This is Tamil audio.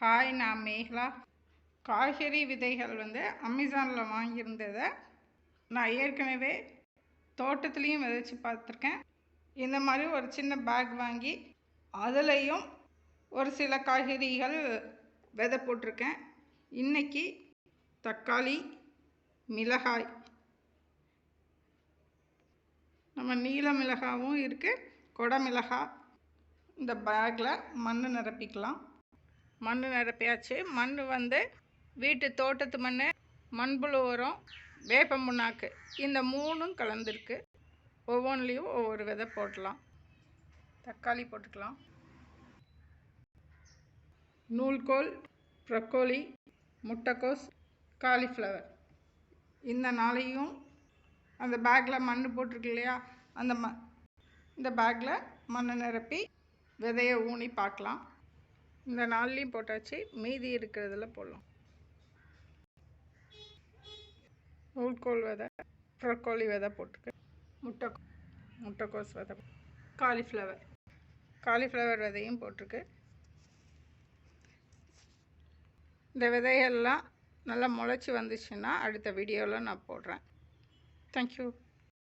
ஹாய், நான் மேகலா. காய்கறி விதைகள் அமேசானில் வாங்கியிருந்ததை நான் ஏற்கனவே தோட்டத்துலேயும் விதைச்சி பார்த்துருக்கேன். இந்த மாதிரி ஒரு சின்ன பேக் வாங்கி அதுலேயும் ஒரு சில காய்கறிகள் விதை போட்டிருக்கேன். இன்றைக்கி தக்காளி, மிளகாய், நம்ம நீல மிளகாவும் இருக்குது, கொடை மிளகாய். இந்த பேக்கில் மண் நிரப்பிக்கலாம். மண் நிரப்பியாச்சு. மண் வீட்டு தோட்டத்து மண், மண்புழு உரம், வேப்ப முன்னாக்கு, இந்த மூணும் கலந்துருக்கு. ஒவ்வொன்றிலையும் ஒவ்வொரு விதை போடலாம். தக்காளி போட்டுக்கலாம். நூல்கோல், ப்ரொக்கோலி, முட்டைக்கோஸ், காலிஃப்ளவர், இந்த நாளையும் அந்த பேக்கில் மண் போட்டிருக்கு இல்லையா, இந்த பேக்கில் மண் நிரப்பி விதையை ஊனி பார்க்கலாம். இந்த நாள்லையும் போட்டாச்சு. மீதி இருக்கிறதுல போடலாம். நூல்கோல் விதை, ப்ரொக்கோலி விதை போட்டுருக்கு. முட்டைக்கோஸ் விதை, காலிஃப்ளவர் விதையும் போட்டிருக்கு. இந்த விதையெல்லாம் நல்லா முளைச்சி வந்துச்சுன்னா அடுத்த வீடியோவில் நான் போடுறேன். தேங்க்யூ.